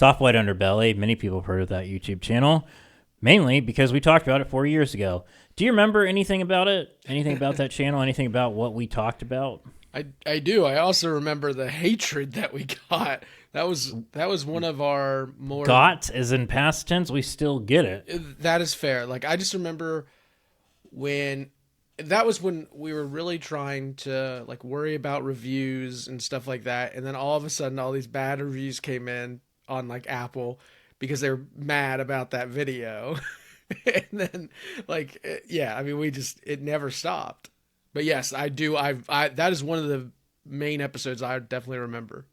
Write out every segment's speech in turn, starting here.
Soft White Underbelly. Many people have heard of that YouTube channel, mainly because we talked about it 4 years ago. Do you remember anything about it? Anything about that channel? Anything about what we talked about? I do. I also remember the hatred that we got. That was one of our more Got, as in past tense, we still get it. That is fair. Like I just remember when that was when we were really trying to like worry about reviews and stuff like that, and then all of a sudden all these bad reviews came in on like Apple because they were mad about that video. And then yeah, I mean it never stopped. But yes, I do. I that is one of the main episodes I definitely remember.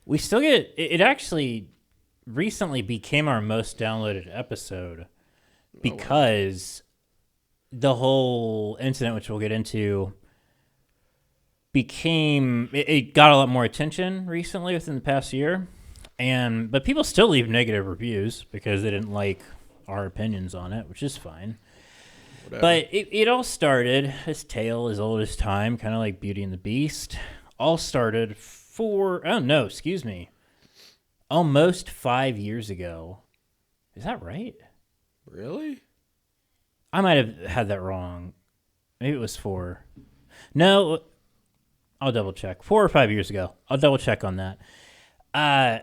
We still get it. Actually recently became our most downloaded episode because the whole incident, which we'll get into, it got a lot more attention recently within the past year. But people still leave negative reviews because they didn't like our opinions on it, which is fine. Whatever. But it all started, this tale as old as time, kind of like Beauty and the Beast, all started almost 5 years ago. Is that right? Really? I might have had that wrong. Maybe it was 4. No, I'll double check. 4 or 5 years ago. I'll double check on that.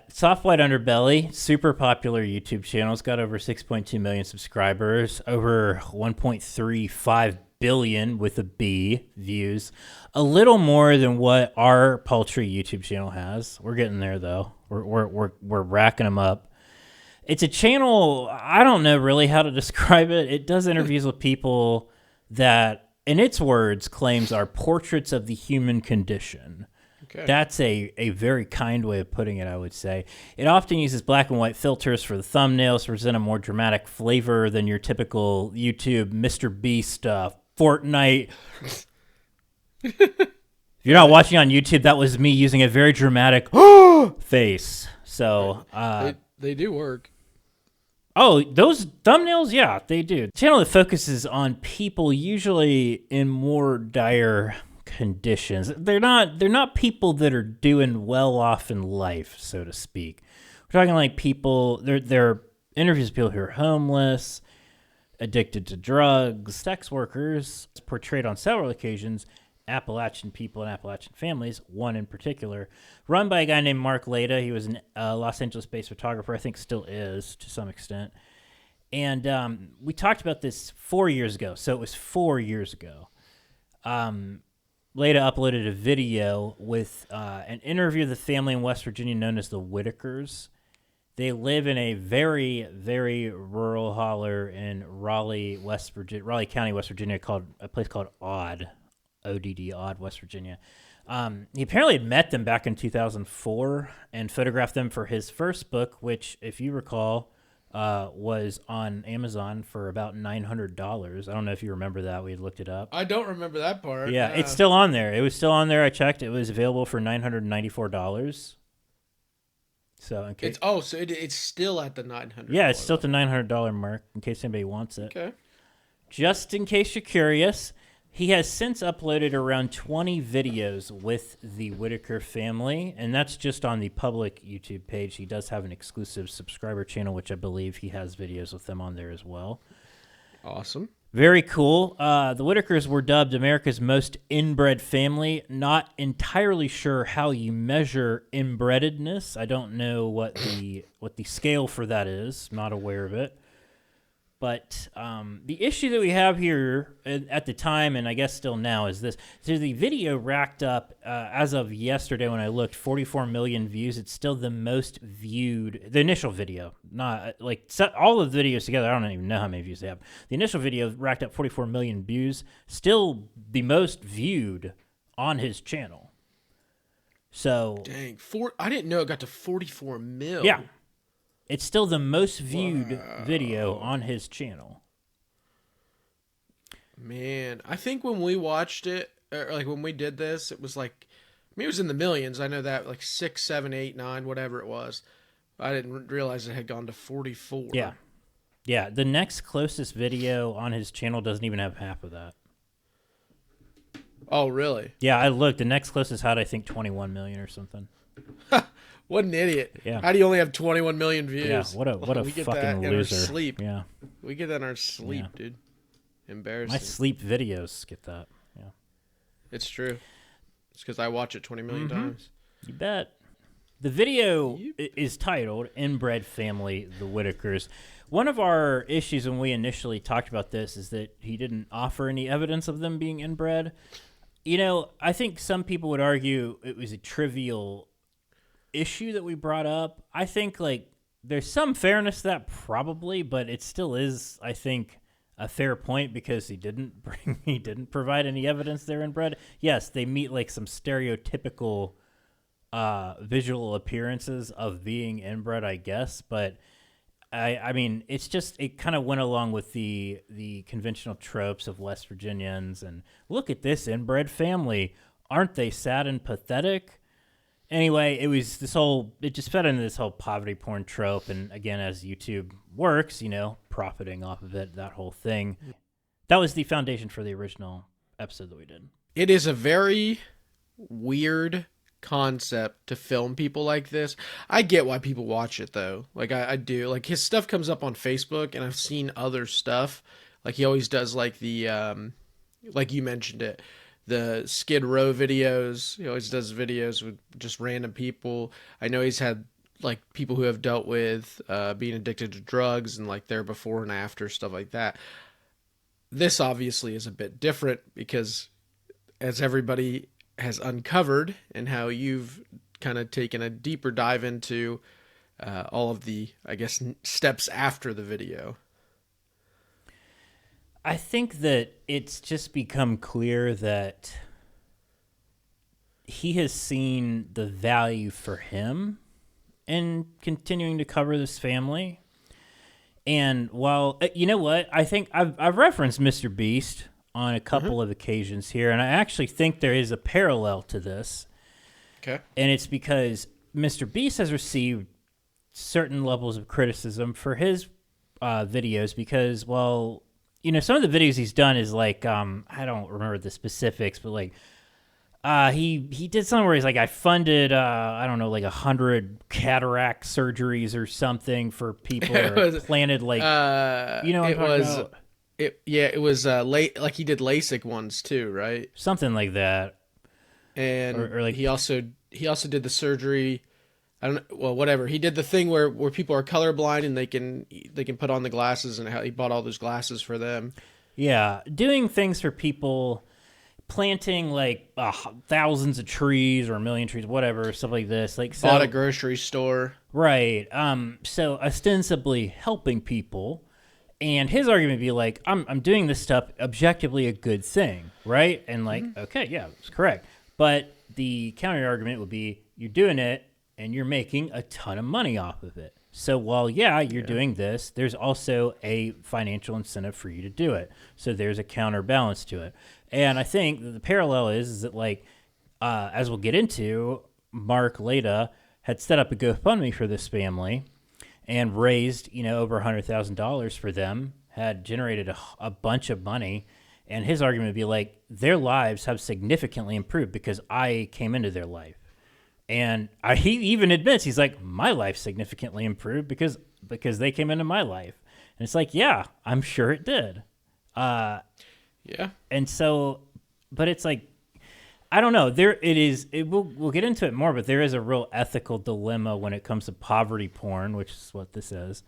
Soft White Underbelly, super popular YouTube channel. It's got over 6.2 million subscribers, over 1.35 billion with a B views. A little more than what our paltry YouTube channel has. We're getting there though. We're racking them up. It's a channel, I don't know really how to describe it. It does interviews with people that, in its words, claims are portraits of the human condition. Okay. That's a very kind way of putting it, I would say. It often uses black and white filters for the thumbnails to present a more dramatic flavor than your typical YouTube Mr. Beast Fortnite. If you're not watching on YouTube, that was me using a very dramatic face. So they do work. Oh, those thumbnails? Yeah, they do. The channel that focuses on people usually in more dire conditions. They're not people that are doing well off in life, so to speak. We're talking like people, they're interviews with people who are homeless, addicted to drugs, sex workers. It's portrayed on several occasions, Appalachian people and Appalachian families, one in particular, run by a guy named Mark Leda. He was a Los Angeles-based photographer, I think still is to some extent. And we talked about this 4 years ago, so it was 4 years ago. Leda uploaded a video with an interview of the family in West Virginia known as the Whittakers. They live in a very, very rural holler in Raleigh County, West Virginia, called a place called Odd, ODD, Odd, West Virginia. He apparently had met them back in 2004 and photographed them for his first book, which, if you recall, was on Amazon for about $900. I don't know if you remember that. We had looked it up. I don't remember that part. Yeah, it's still on there. It was still on there. I checked. It was available for $994. So in case, it's still at the $900. Yeah, it's still at the $900 mark in case anybody wants it. Okay. Just in case you're curious, he has since uploaded around 20 videos with the Whittaker family, and that's just on the public YouTube page. He does have an exclusive subscriber channel, which I believe he has videos with them on there as well. Awesome. Very cool. The Whittakers were dubbed America's most inbred family. Not entirely sure how you measure inbrededness. I don't know what the scale for that is. Not aware of it. But the issue that we have here at the time, and I guess still now, is this. So the video racked up, as of yesterday when I looked, 44 million views. It's still the most viewed, the initial video. Not like all of the videos together, I don't even know how many views they have. The initial video racked up 44 million views. Still the most viewed on his channel. So dang, I didn't know it got to 44 mil. Yeah. It's still the most viewed video on his channel. Man, I think when we watched it, or like when we did this, it was like, I mean, it was in the millions. I know that, like 6, 7, 8, 9, whatever it was. I didn't realize it had gone to 44. Yeah. Yeah, the next closest video on his channel doesn't even have half of that. Oh, really? Yeah, I looked. The next closest had, I think, 21 million or something. What an idiot. Yeah. How do you only have 21 million views? Yeah, what a we get fucking that in loser. our sleep. Yeah. We get that in our sleep, Yeah. dude. Embarrassing. My sleep videos get that. Yeah. It's true. It's because I watch it 20 million times. You bet. The video is titled Inbred Family, the Whittakers. One of our issues when we initially talked about this is that he didn't offer any evidence of them being inbred. You know, I think some people would argue it was a trivial issue that we brought up. I think, like, there's some fairness to that probably, but it still is, I think, a fair point because he didn't provide any evidence they're inbred. Yes, they meet like some stereotypical visual appearances of being inbred, I guess, but I mean, it's just, it kind of went along with the conventional tropes of West Virginians and look at this inbred family. Aren't they sad and pathetic? Anyway, it just fed into this whole poverty porn trope. And again, as YouTube works, you know, profiting off of it, that whole thing. That was the foundation for the original episode that we did. It is a very weird concept to film people like this. I get why people watch it though. Like I do. Like his stuff comes up on Facebook and I've seen other stuff. Like he always does like the like you mentioned it, the Skid Row videos. He always does videos with just random people. I know he's had like people who have dealt with being addicted to drugs and like their before and after stuff like that. This obviously is a bit different because as everybody has uncovered and how you've kind of taken a deeper dive into all of the, I guess, steps after the video. I think that it's just become clear that he has seen the value for him in continuing to cover this family. And while, you know what, I think I've referenced Mr. Beast on a couple of occasions here, and I actually think there is a parallel to this. Okay. And it's because Mr. Beast has received certain levels of criticism for his videos because, well, you know, some of the videos he's done is like, I don't remember the specifics, but like, he did something where he's like, I funded, I don't know, like 100 cataract surgeries or something for people, or planted like, you know what I'm talking about? It was like he did LASIK ones too, right? Something like that. And or like he also did the surgery. I don't know, well, whatever. He did the thing where people are colorblind and they can put on the glasses, and how he bought all those glasses for them. Yeah, doing things for people, planting like thousands of trees or a million trees, whatever, stuff like this. Like bought a grocery store, right? So ostensibly helping people. And his argument would be like, I'm doing this stuff objectively a good thing, right? And like, okay, yeah, it's correct. But the counter argument would be, you're doing it and you're making a ton of money off of it. So while, you're doing this, there's also a financial incentive for you to do it. So there's a counterbalance to it. And I think the parallel is that like, as we'll get into, Mark Leda had set up a GoFundMe for this family and raised, over $100,000 for them, had generated a bunch of money. And his argument would be like, their lives have significantly improved because I came into their life. And he even admits, he's like, my life significantly improved because they came into my life. And it's like, yeah, I'm sure it did. Yeah. And so, but it's like, I don't know. We'll get into it more, but there is a real ethical dilemma when it comes to poverty porn, which is what this is.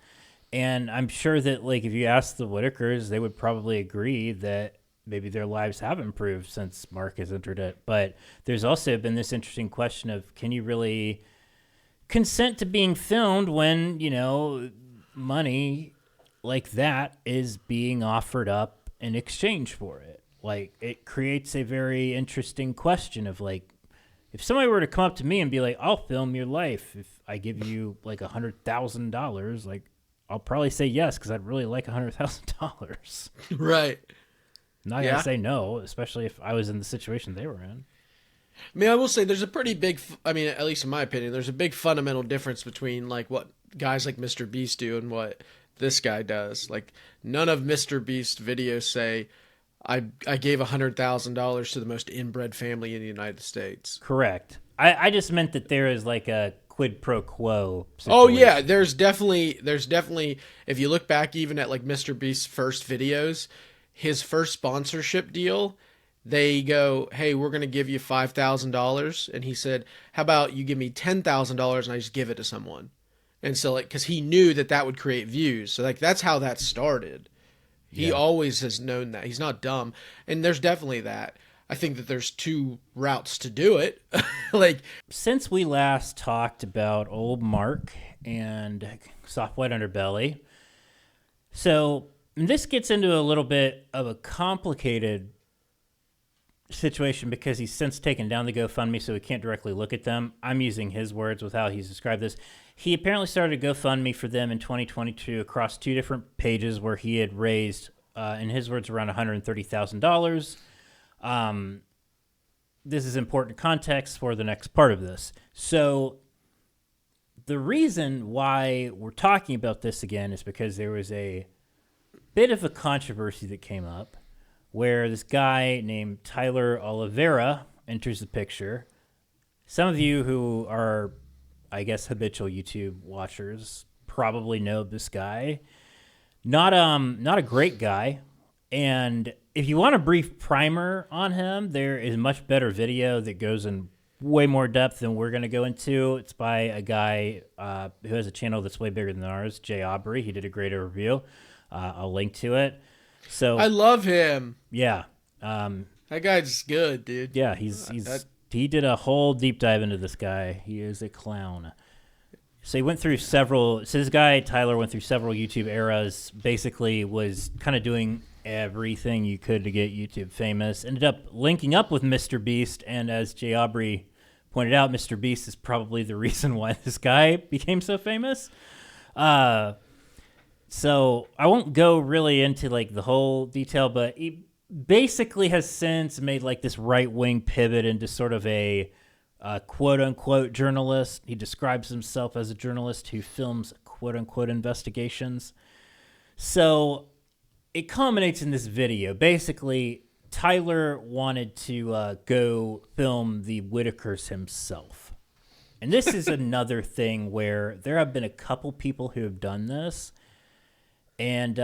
And I'm sure that, like, if you ask the Whittakers, they would probably agree that maybe their lives have improved since Mark has entered it. But there's also been this interesting question of, can you really consent to being filmed when, money like that is being offered up in exchange for it? Like, it creates a very interesting question of, like, if somebody were to come up to me and be like, I'll film your life if I give you, like, $100,000, like, I'll probably say yes because I'd really like $100,000. Right. I'm not going to say no, especially if I was in the situation they were in. I mean, I will say there's a pretty big, at least in my opinion, there's a big fundamental difference between, like, what guys like Mr. Beast do and what this guy does. Like, none of Mr. Beast's videos say, I gave $100,000 to the most inbred family in the United States. Correct. I just meant that there is like a quid pro quo situation. Oh yeah, there's definitely if you look back even at like Mr. Beast's first videos, his first sponsorship deal, they go, "Hey, we're going to give you $5,000." And he said, "How about you give me $10,000 and I just give it to someone?" And so like cuz he knew that would create views. So like that's how that started. He always has known that. He's not dumb. And there's definitely that. I think that there's two routes to do it. Like, since we last talked about old Mark and Soft White Underbelly, so this gets into a little bit of a complicated situation because he's since taken down the GoFundMe, so we can't directly look at them. I'm using his words with how he's described this. He apparently started a GoFundMe for them in 2022 across two different pages where he had raised, in his words, around $130,000. This is important context for the next part of this. So the reason why we're talking about this again is because there was a bit of a controversy that came up where this guy named Tyler Oliveira enters the picture. Some of you who are, I guess, habitual YouTube watchers probably know this guy. Not a great guy. And if you want a brief primer on him, there is a much better video that goes in way more depth than we're going to go into. It's by a guy who has a channel that's way bigger than ours, Jay Aubrey. He did a great review. I'll link to it. So I love him. Yeah. That guy's good, dude. Yeah, he did a whole deep dive into this guy. He is a clown. So he went through so this guy, Tyler, went through several YouTube eras, basically was kind of doing everything you could to get YouTube famous. Ended up linking up with Mr. Beast, and as Jay Aubrey pointed out, Mr. Beast is probably the reason why this guy became so famous. So I won't go really into like the whole detail, but he basically has since made like this right-wing pivot into sort of a quote-unquote journalist. He describes himself as a journalist who films quote-unquote investigations. So it culminates in this video. Basically, Tyler wanted to go film the Whittakers himself. And this is another thing where there have been a couple people who have done this and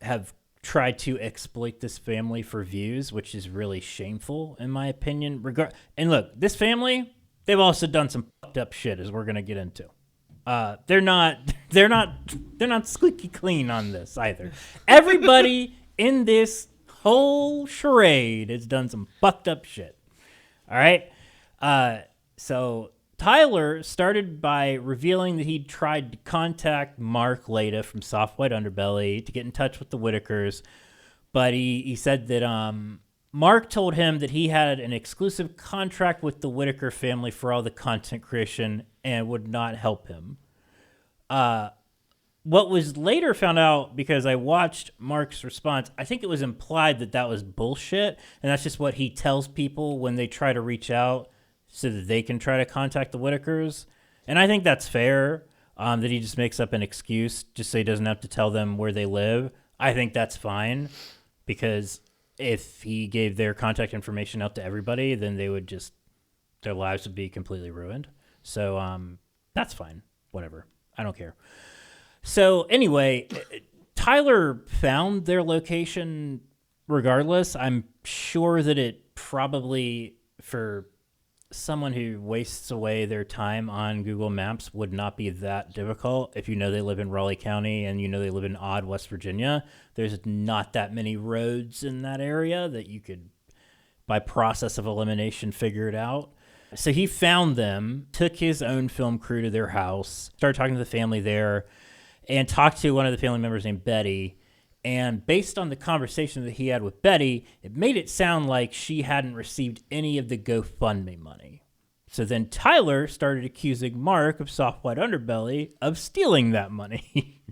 have tried to exploit this family for views, which is really shameful, in my opinion. And look, this family, they've also done some fucked up shit, as we're going to get into. They're not squeaky clean on this either. Everybody in this whole charade has done some fucked up shit. All right. So Tyler started by revealing that he'd tried to contact Mark Leda from Soft White Underbelly to get in touch with the Whittakers, but he said that Mark told him that he had an exclusive contract with the Whittaker family for all the content creation and would not help him. What was later found out, because I watched Mark's response, I think it was implied that that was bullshit, and that's just what he tells people when they try to reach out so that they can try to contact the Whittakers. And I think that's fair, that he just makes up an excuse just so he doesn't have to tell them where they live. I think that's fine, because if he gave their contact information out to everybody, then their lives would be completely ruined. So that's fine. Whatever. I don't care. So anyway, Tyler found their location regardless. I'm sure that it probably, for someone who wastes away their time on Google Maps, would not be that difficult. If you know they live in Raleigh County and you know they live in Odd, West Virginia, there's not that many roads in that area that you could, by process of elimination, figure it out. So he found them, took his own film crew to their house, started talking to the family there, and talked to one of the family members named Betty. And based on the conversation that he had with Betty, it made it sound like she hadn't received any of the GoFundMe money. So then Tyler started accusing Mark of Soft White Underbelly of stealing that money.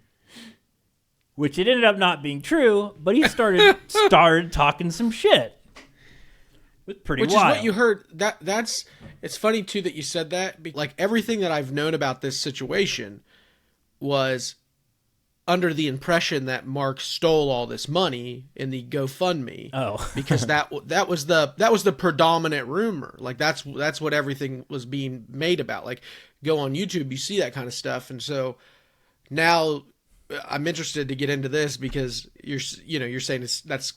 Which it ended up not being true, but he started talking some shit. Which is what you heard. That's it's funny too that you said that. Like everything that I've known about this situation was under the impression that Mark stole all this money in the GoFundMe. Oh, because that was the predominant rumor. Like that's what everything was being made about. Like go on YouTube, you see that kind of stuff, and so now I'm interested to get into this because you're saying that's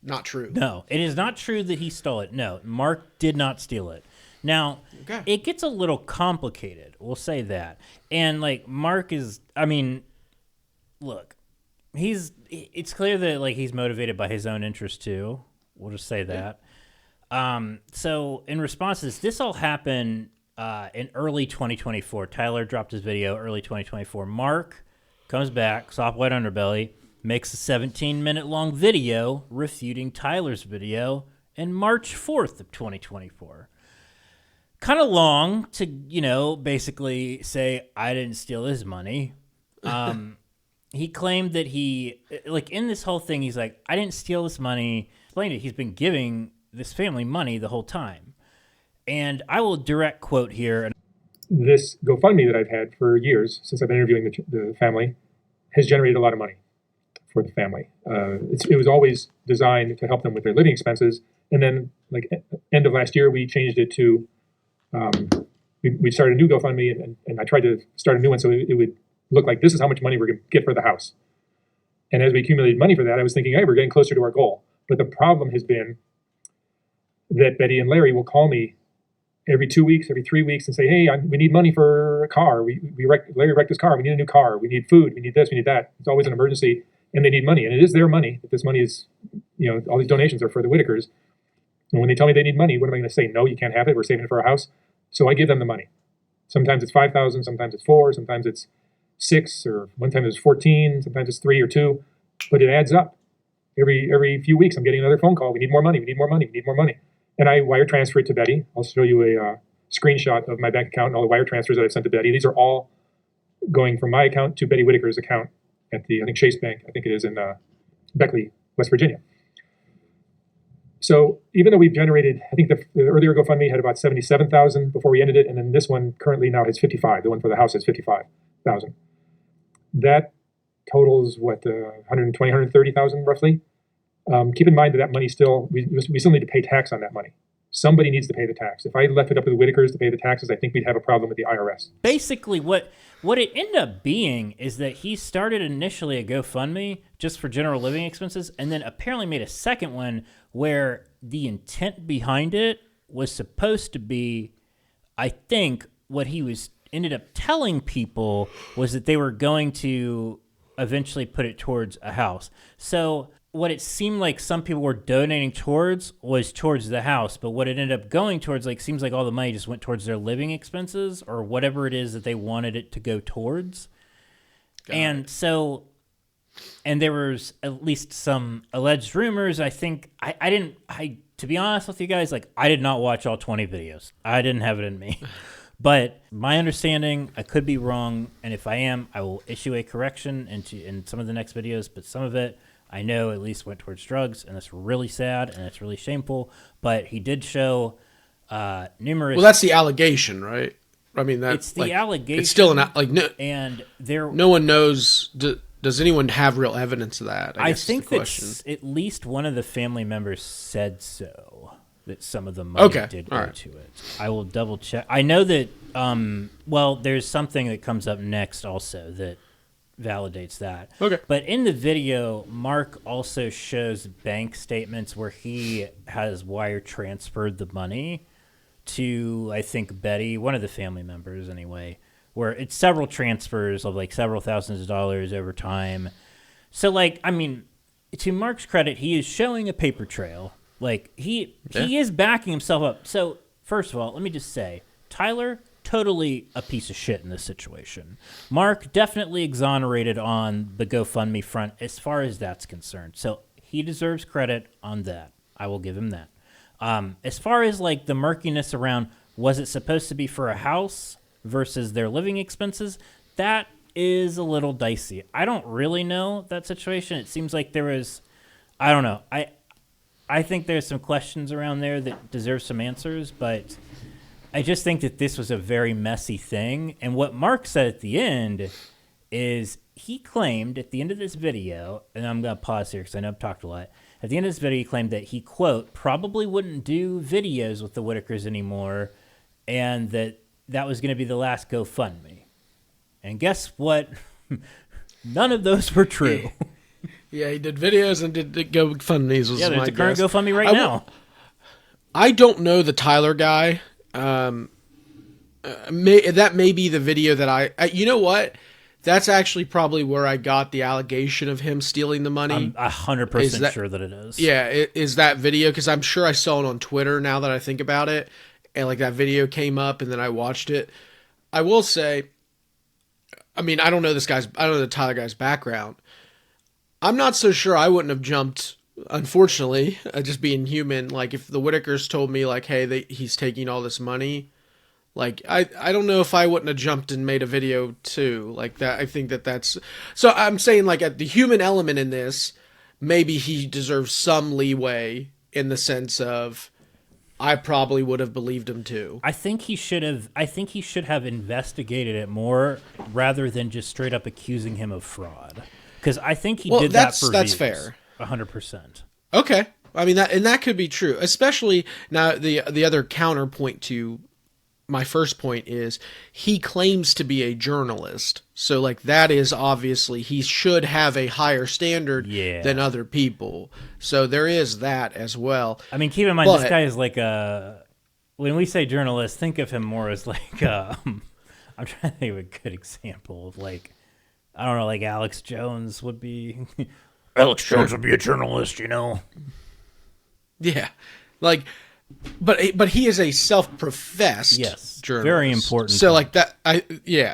not true. No, it is not true that he stole it. No, Mark did not steal it. Now, Okay. It gets a little complicated. We'll say that. And like Mark is, I mean, look, it's clear that like he's motivated by his own interest too. We'll just say that. So in response to this all happened in early 2024. Tyler dropped his video early 2024. Mark comes back, Soft White Underbelly, makes a 17-minute long video refuting Tyler's video in March 4th of 2024. Kind of long to, basically say, I didn't steal his money. He claimed that in this whole thing, he's like, I didn't steal this money. Explained it. He's been giving this family money the whole time. And I will direct quote here. This GoFundMe that I've had for years, since I've been interviewing the family, has generated a lot of money for the family. It was always designed to help them with their living expenses. And then, like, end of last year, we changed it to, we started a new GoFundMe, and I tried to start a new one so it would look like this is how much money we're going to get for the house. And as we accumulated money for that, I was thinking, hey, we're getting closer to our goal. But the problem has been that Betty and Larry will call me every 2 weeks, every 3 weeks, and say, hey, we need money for a car. Larry wrecked his car. We need a new car. We need food. We need this. We need that. It's always an emergency, and they need money. And it is their money. This money is, all these donations are for the Whittakers. And when they tell me they need money, what am I going to say? No, you can't have it. We're saving it for our house. So I give them the money. Sometimes it's $5,000. Sometimes it's $4,000. Sometimes it's $6,000, or one time it's 14. Sometimes it's 3 or 2. But it adds up. Every few weeks, I'm getting another phone call. We need more money. We need more money. We need more money. And I wire transfer it to Betty. I'll show you a screenshot of my bank account and all the wire transfers that I've sent to Betty. These are all going from my account to Betty Whittaker's account at the, I think, Chase Bank. I think it is in Beckley, West Virginia. So even though we've generated, I think the earlier GoFundMe had about 77,000 before we ended it, and then this one currently now has 55. The one for the house has 55,000. That totals what 120, 130,000 roughly. Keep in mind that money still, we still need to pay tax on that money. Somebody needs to pay the tax. If I left it up to the Whittakers to pay the taxes, I think we'd have a problem with the IRS. Basically, what it ended up being is that he started initially a GoFundMe just for general living expenses, and then apparently made a second one where the intent behind it was supposed to be, I think, what he ended up telling people was that they were going to eventually put it towards a house. So what it seemed like some people were donating towards was towards the house, but what it ended up going towards, seems like all the money just went towards their living expenses or whatever it is that they wanted it to go towards. So, and there was at least some alleged rumors. I think to be honest with you guys, I did not watch all 20 videos. I didn't have it in me. But my understanding, I could be wrong, and if I am, I will issue a correction in some of the next videos, but some of it I know at least went towards drugs, and that's really sad, and it's really shameful. But he did show numerous... Well, that's the allegation, right? I mean, it's the allegation. It's still no one knows... Does anyone have real evidence of that? I think that at least one of the family members said so, that some of the money did go to it. I will double check. I know that, there's something that comes up next also that validates that. Okay. But in the video, Mark also shows bank statements where he has wire transferred the money to, I think, Betty, one of the family members anyway, where it's several transfers of several thousands of dollars over time. So to Mark's credit, he is showing a paper trail. He is backing himself up. So first of all, let me just say, Tyler, totally a piece of shit in this situation. Mark definitely exonerated on the GoFundMe front as far as that's concerned. So he deserves credit on that. I will give him that. As far as the murkiness around, was it supposed to be for a house versus their living expenses? That is a little dicey. I don't really know that situation. It seems like there was, I don't know. I think there's some questions around there that deserve some answers, but I just think that this was a very messy thing. And what Mark said at the end is he claimed at the end of this video, and I'm going to pause here because I know I've talked a lot. At the end of this video, he claimed that he, quote, probably wouldn't do videos with the Whittakers anymore, and that was going to be the last GoFundMe. And guess what? None of those were true. Yeah, he did videos and did GoFundMes. Yeah, there's a current GoFundMe right now. I don't know the Tyler guy. That may be the video that I you know what? That's actually probably where I got the allegation of him stealing the money. I'm 100% sure that it is. Yeah, is that video, because I'm sure I saw it on Twitter now that I think about it. And like that video came up and then I watched it. I will say, I mean, I don't know the Tyler guy's background. I'm not so sure I wouldn't have jumped, unfortunately, just being human. Like if the Whittakers told me like, hey, he's taking all this money, like I don't know if I wouldn't have jumped and made a video too. Like that, I think that's, so I'm saying like at the human element in this, maybe he deserves some leeway in the sense of, I probably would have believed him too. I think he should have investigated it more rather than just straight up accusing him of fraud. Because I think he did that for that's views. Fair. 100%. Okay. I mean that could be true. Especially now the other counterpoint to my first point is he claims to be a journalist. So like that is obviously he should have a higher standard than other people. So there is that as well. I mean, keep in mind this guy is like when we say journalist, think of him more as like I'm trying to think of a good example of like, I don't know, like Alex Jones would be. Alex Jones would be a journalist, you know. Yeah, like, but he is a self-professed journalist. Very important. So like that,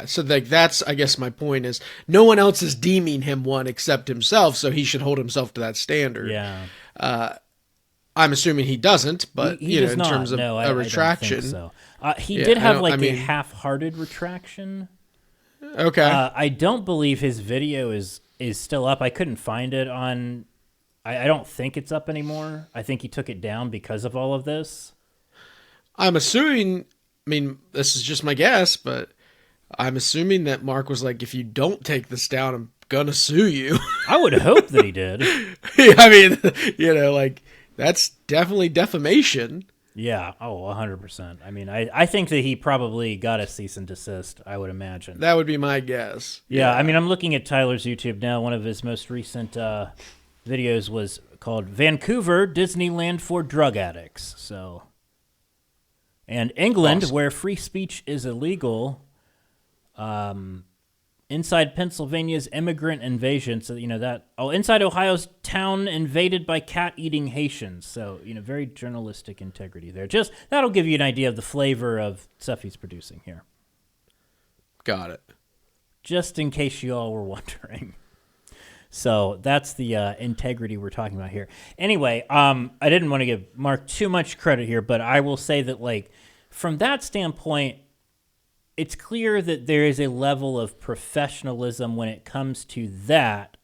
So like that's, I guess my point is, no one else is deeming him one except himself, so he should hold himself to that standard. Yeah. I'm assuming he doesn't, but he in terms of a retraction, I don't think so. He did have a half-hearted retraction. Okay. I don't believe his video is still up. I couldn't find it on. I don't think it's up anymore. I think he took it down because of all of this. I'm assuming. I mean, this is just my guess, but I'm assuming that Mark was like, "If you don't take this down, I'm gonna sue you." I would hope that he did. I mean, like that's definitely defamation. Yeah. Oh, 100%. I mean, I think that he probably got a cease and desist, I would imagine. That would be my guess. Yeah. I mean, I'm looking at Tyler's YouTube now. One of his most recent videos was called Vancouver, Disneyland for Drug Addicts. So, and England, awesome. Where free speech is illegal, inside Pennsylvania's immigrant invasion. So, inside Ohio's town invaded by cat-eating Haitians. So, very journalistic integrity there. Just, that'll give you an idea of the flavor of stuff he's producing here. Got it. Just in case you all were wondering. So, that's the integrity we're talking about here. Anyway, I didn't want to give Mark too much credit here, but I will say that, from that standpoint, it's clear that there is a level of professionalism when it comes to that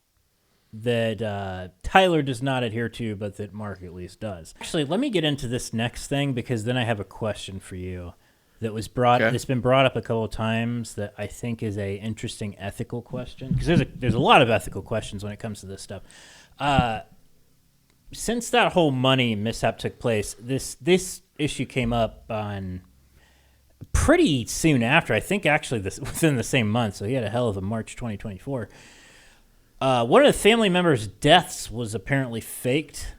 Tyler does not adhere to, but that Mark at least does. Actually, let me get into this next thing, because then I have a question for you that was that's been brought up a couple of times that I think is a interesting ethical question, because there's a lot of ethical questions when it comes to this stuff. Since that whole money mishap took place, this issue came up on pretty soon after. I think actually within the same month. So he had a hell of a March 2024. One of the family members' deaths was apparently faked.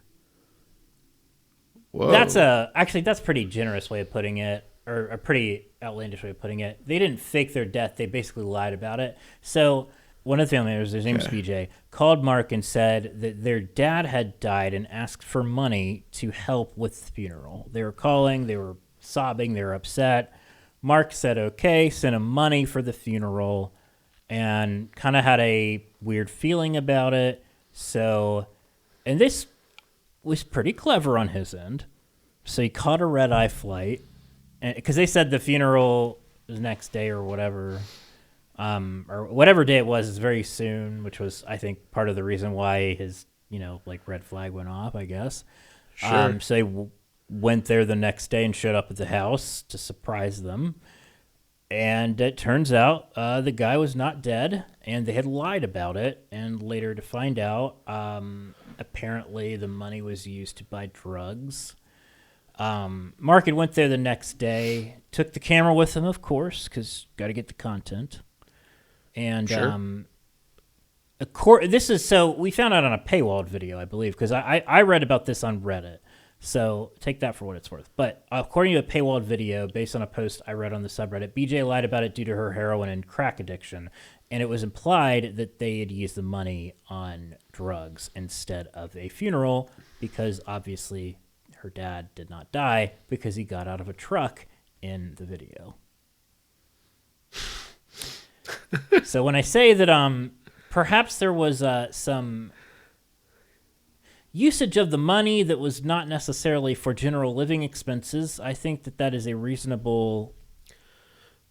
Whoa. That's pretty generous way of putting it, or a pretty outlandish way of putting it. They didn't fake their death. They basically lied about it. So one of the family members, his name is BJ, called Mark and said that their dad had died and asked for money to help with the funeral. They were calling, they were sobbing, they were upset. Mark said okay, sent him money for the funeral, and kind of had a weird feeling about it. So, and this was pretty clever on his end. So he caught a red-eye flight, because they said the funeral was next day or whatever day it was, is very soon, which was, I think, part of the reason why his, red flag went off, I guess. Sure. So he went there the next day and showed up at the house to surprise them. And it turns out the guy was not dead, and they had lied about it. And later to find out, apparently the money was used to buy drugs. Mark had went there the next day, took the camera with him, of course, because got to get the content. And Sure. this is so we found out on a paywalled video, I believe, because I read about this on Reddit. So take that for what it's worth. But according to a paywalled video, based on a post I read on the subreddit, BJ lied about it due to her heroin and crack addiction. And it was implied that they had used the money on drugs instead of a funeral because obviously her dad did not die because he got out of a truck in the video. So when I say that perhaps there was some usage of the money that was not necessarily for general living expenses, I think that that is a reasonable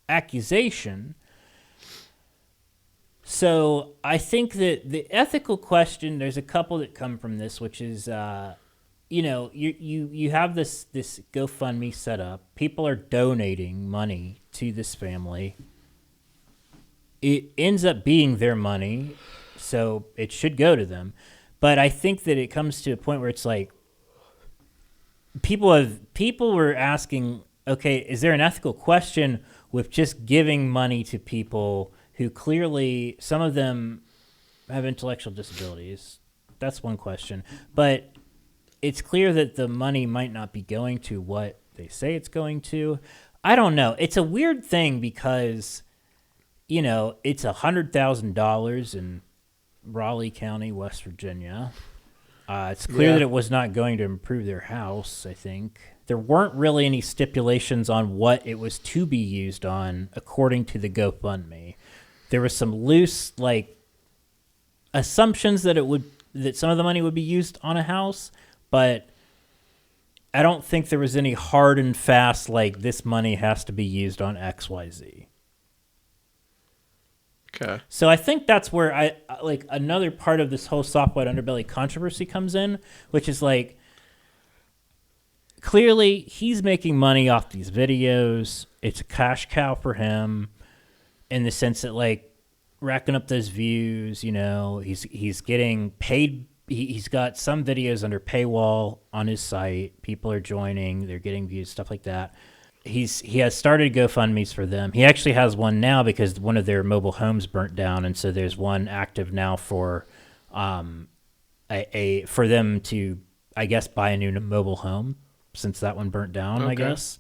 accusation. So I think that the ethical question, there's a couple that come from this, which is, you have this GoFundMe set up. People are donating money to this family. It ends up being their money, so it should go to them. But I think that it comes to a point where it's like people were asking, okay, is there an ethical question with just giving money to people who clearly, some of them have intellectual disabilities? That's one question. But it's clear that the money might not be going to what they say it's going to. I don't know. It's a weird thing because, it's $100,000 in Raleigh County, West Virginia. It's clear that it was not going to improve their house, I think. There weren't really any stipulations on what it was to be used on, according to the GoFundMe. There was some loose, assumptions that that some of the money would be used on a house, but I don't think there was any hard and fast, this money has to be used on XYZ. Okay. So I think that's where I another part of this whole Soft White Underbelly controversy comes in, which is clearly he's making money off these videos. It's a cash cow for him in the sense that racking up those views, he's getting paid. He's got some videos under paywall on his site. People are joining, they're getting views, stuff like that. He has started GoFundMe's for them. He actually has one now because one of their mobile homes burnt down, and so there's one active now for for them to, I guess, buy a new mobile home since that one burnt down. Okay. I guess,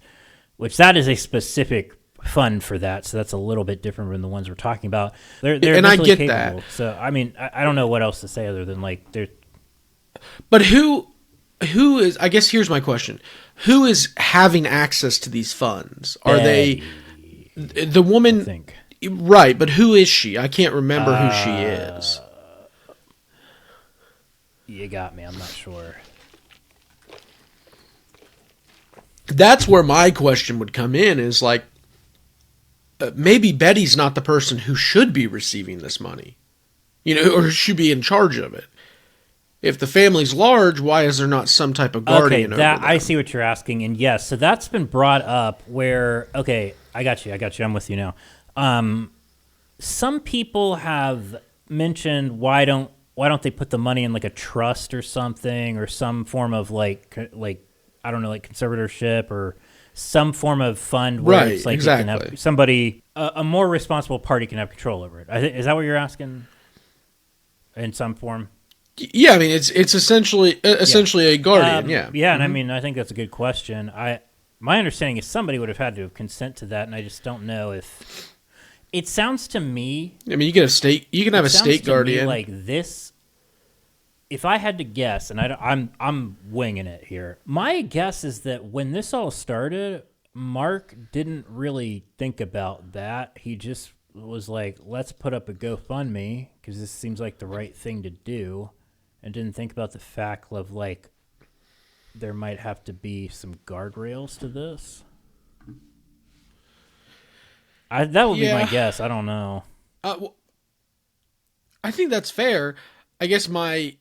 which that is a specific fund for that, so that's a little bit different than the ones we're talking about. They're and I get capable. that. So I mean, I don't know what else to say other than they're. But who is? I guess here's my question: who is having access to these funds? Are they the woman? I think. Right, but who is she? I can't remember who she is. You got me. I'm not sure. That's where my question would come in. Is maybe Betty's not the person who should be receiving this money, or should be in charge of it. If the family's large, why is there not some type of guardian over them? I see what you're asking, and yes, so that's been brought up where, okay, I got you, I'm with you now. Some people have mentioned why don't they put the money in a trust or something, or some form of I don't know, conservatorship or some form of fund where right, it's exactly. You can have somebody, a more responsible party can have control over it. Is that what you're asking? In some form? Yeah, I mean it's essentially a guardian. Yeah, yeah, and I mean I think that's a good question. My understanding is somebody would have had to consent to that, and I just don't know if it sounds to me. I mean, you can have a state guardian like this. If I had to guess, and I'm winging it here, my guess is that when this all started, Mark didn't really think about that. He just was like, let's put up a GoFundMe because this seems like the right thing to do, and didn't think about the fact of there might have to be some guardrails to this. That would be my guess. I don't know. Well, I think that's fair. I guess my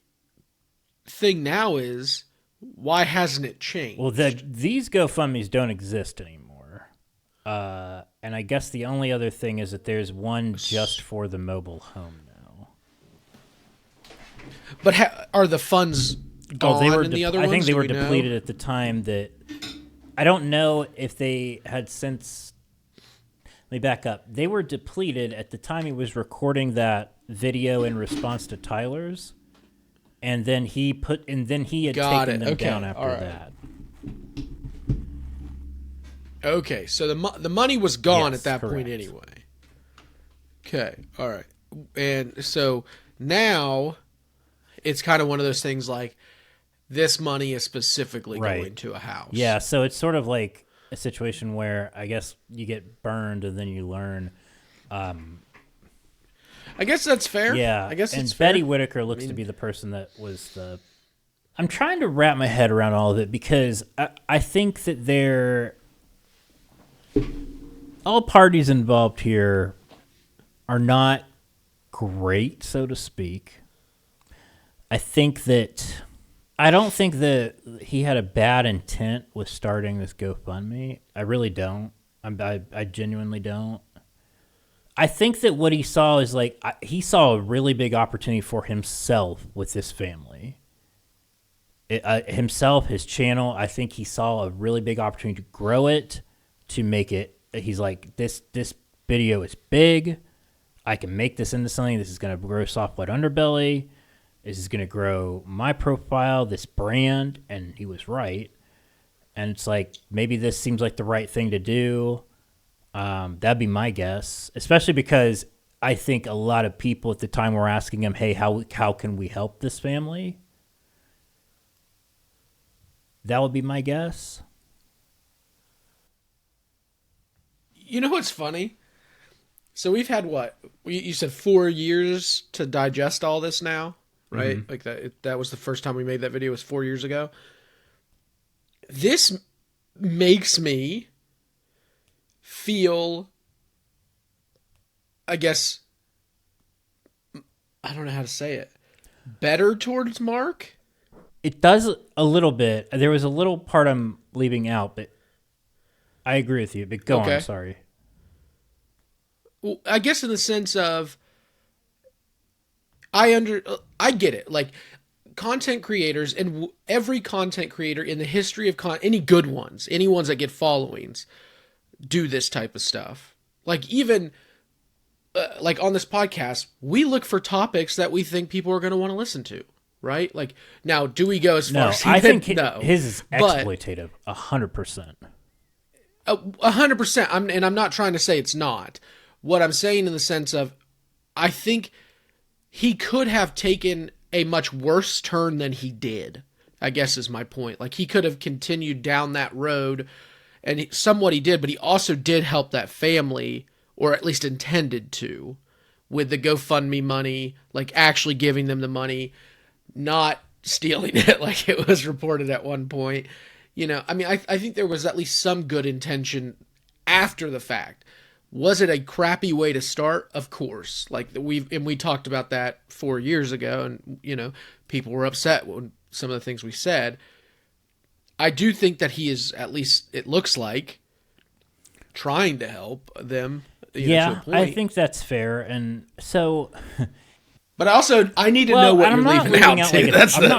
thing now is, why hasn't it changed? Well, these GoFundMes don't exist anymore. And I guess the only other thing is that there's one just for the mobile home now. But are the funds gone They were in the other I ones? think they Do were we know? depleted at the time that... I don't know if they had since... Let me back up. They were depleted at the time he was recording that video in response to Tyler's. And then he had taken them down after that. Okay, so the money was gone at that correct. point anyway. Okay, all right. And so now it's kind of one of those things like this money is specifically going to a house. Yeah, so it's sort of like a situation where I guess you get burned and then you learn. I guess that's fair. Yeah, I guess and it's fair. Betty Whittaker looks to be the person that was the... I'm trying to wrap my head around all of it because I think that all parties involved here are not great, so to speak. I don't think that he had a bad intent with starting this GoFundMe. I really don't. I genuinely don't. I think that what he saw is he saw a really big opportunity for himself with this family. Himself, his channel, I think he saw a really big opportunity to grow it, to make it. He's like, this video is big. I can make this into something. This is going to grow Soft White Underbelly. This is going to grow my profile, this brand. And he was right. And it's like, maybe this seems like the right thing to do. That'd be my guess, especially because I think a lot of people at the time were asking him, hey, how can we help this family? That would be my guess. You know what's funny? So we've had you said 4 years to digest all this now, right? Mm-hmm. Like that was the first time we made that video was 4 years ago. This makes me feel, I guess, I don't know how to say it, better towards Mark. It does a little bit. There was a little part I'm leaving out, but I agree with you. But go on, sorry. Well, I guess in the sense of, I get it. Like, content creators, and every content creator in the history of any good ones, any ones that get followings, do this type of stuff. Like, even like on this podcast, we look for topics that we think people are going to want to listen to, right? Like, now, do we go as far as I think no, his is exploitative, 100%. 100%. I'm not trying to say it's not. What I'm saying in the sense of, I think he could have taken a much worse turn than he did, I guess is my point. Like, he could have continued down that road, and somewhat he did, but he also did help that family, or at least intended to, with the GoFundMe money, like actually giving them the money, not stealing it like it was reported at one point. You know, I mean, I think there was at least some good intention after the fact. Was it a crappy way to start? Of course. Like, we talked about that 4 years ago, and, you know, people were upset with some of the things we said. I do think that he is, at least it looks like, trying to help them. To a point. I think that's fair. And so... But also, I need to know what you're leaving out. I'm not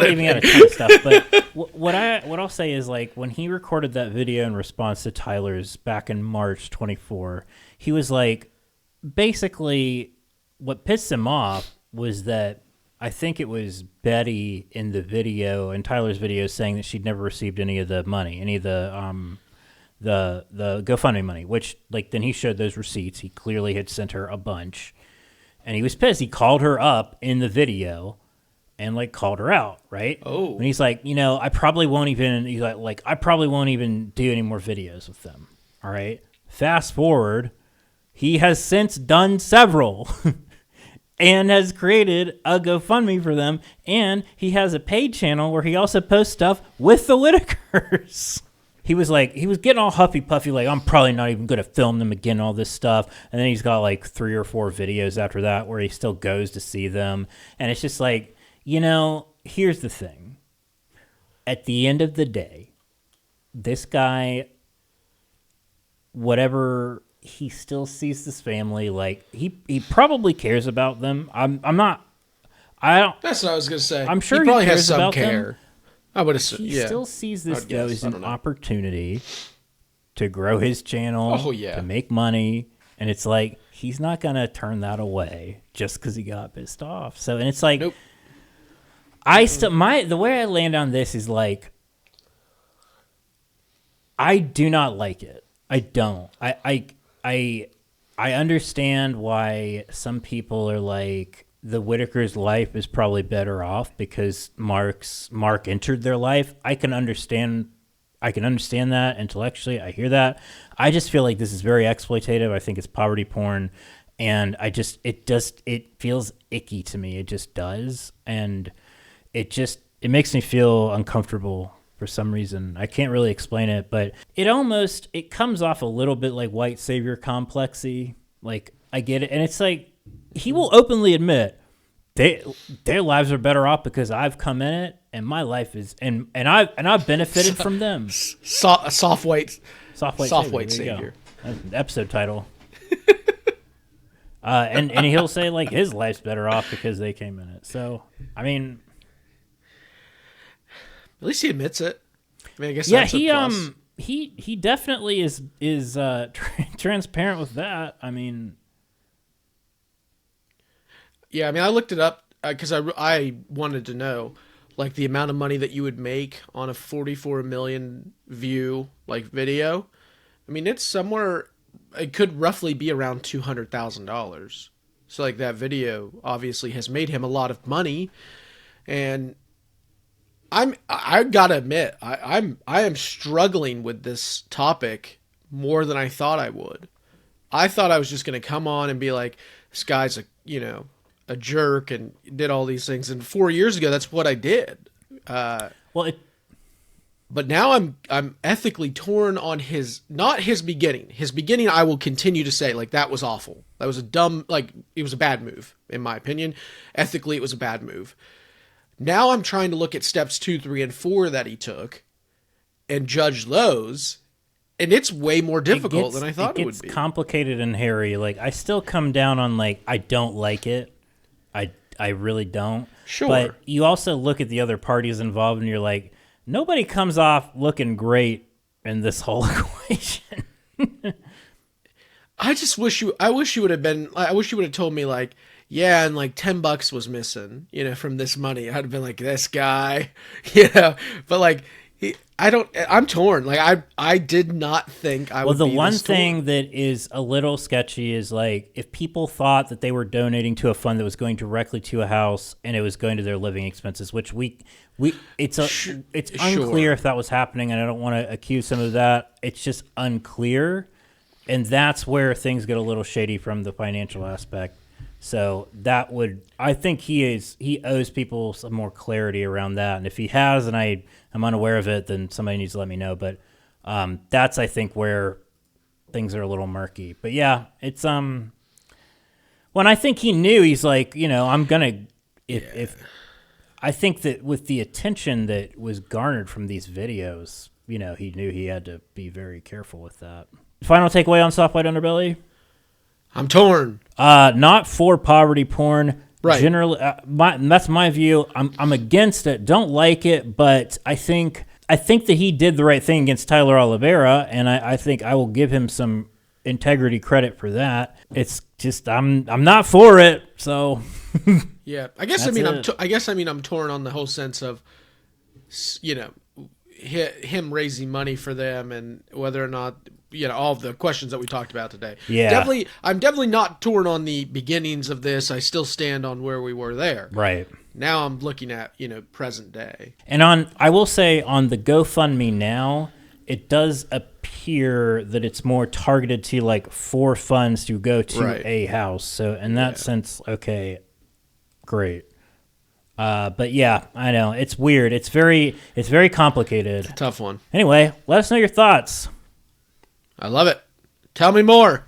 leaving out a ton of stuff, but what I'll say is, like, when he recorded that video in response to Tyler's back in March 24, he was like, basically, what pissed him off was that I think it was Betty in the video, in Tyler's video, saying that she'd never received any of the money, any of the GoFundMe money, which, like, then he showed those receipts. He clearly had sent her a bunch. And he was pissed. He called her up in the video and, like, called her out, right? Oh. And he's like, you know, I probably won't even do any more videos with them, all right? Fast forward, he has since done several and has created a GoFundMe for them, and he has a paid channel where he also posts stuff with the Whittakers. He was getting all huffy puffy, like, I'm probably not even going to film them again, all this stuff. And then he's got like 3 or 4 videos after that where he still goes to see them. And it's just like, you know, here's the thing. At the end of the day, this guy whatever, he still sees this family. Like he probably cares about them. I don't. That's what I was gonna say. I'm sure he probably cares has some about care. them. I would assume. He Yeah. still sees this I'd though guess. as I an don't know. opportunity to grow his channel. Oh, yeah. To make money, and it's like he's not gonna turn that away just because he got pissed off. So, and it's like, Nope. the way I land on this is like, I do not like it. I don't. I understand why some people are like, the Whittaker's life is probably better off because Mark entered their life. I can understand that intellectually. I hear that. I just feel like this is very exploitative. I think it's poverty porn, and it feels icky to me. It just does, and it makes me feel uncomfortable for some reason. I can't really explain it, but it comes off a little bit like white savior complexy. Like, I get it, and it's like, he will openly admit their lives are better off because I've come in it, and my life is and I've benefited from them. Soft white Savior. savior. That's an episode title. And he'll say like his life's better off because they came in it. So I mean, At least he admits it. I mean, I guess yeah, that's a plus. he definitely is transparent with that. I mean. Yeah, I mean, I looked it up because I wanted to know, like, the amount of money that you would make on a 44 million view, like, video. I mean, it's somewhere, it could roughly be around $200,000. So, like, that video obviously has made him a lot of money. And I gotta admit, I am struggling with this topic more than I thought I would. I thought I was just going to come on and be like, this guy's a jerk and did all these things, and 4 years ago that's what I did. But now I'm ethically torn on not his beginning. His beginning, I will continue to say, like, that was awful. That was it was a bad move in my opinion. Ethically, it was a bad move. Now I'm trying to look at steps 2, 3, and 4 that he took and judge those. And it's way more difficult than I thought it would be. It's complicated and hairy. Like, I still come down on, like, I don't like it. I really don't. Sure. But you also look at the other parties involved, and you're like, nobody comes off looking great in this whole equation. I wish you would have told me, like, yeah, and like $10 was missing, from this money. I'd have been like, this guy, but like, I'm torn. Like, I did not think I would be this torn. Well, the one thing that is a little sketchy is, like, if people thought that they were donating to a fund that was going directly to a house and it was going to their living expenses, which it's unclear if that was happening, and I don't want to accuse some of that. It's just unclear, and that's where things get a little shady from the financial aspect. So I think he owes people some more clarity around that. And if he has, and I'm unaware of it, then somebody needs to let me know. But that's, I think, where things are a little murky. But yeah, it's when I think he knew, he's like, I'm gonna if I think that with the attention that was garnered from these videos, he knew he had to be very careful with that. Final takeaway on Soft White Underbelly. I'm torn. Not for poverty porn. Right. Generally, that's my view. I'm against it. Don't like it, but I think that he did the right thing against Tyler Oliveira, and I think I will give him some integrity credit for that. It's just I'm not for it. So yeah, I guess I'm torn on the whole sense of him raising money for them and whether or not all of the questions that we talked about today. Yeah, I'm definitely not torn on the beginnings of this. I still stand on where we were there. Right. Now I'm looking at present day. And I will say on the GoFundMe now, it does appear that it's more targeted to like for funds to go to a house. So in that sense, okay, great. But yeah, I know it's weird. It's very complicated. It's a tough one. Anyway, let us know your thoughts. I love it. Tell me more.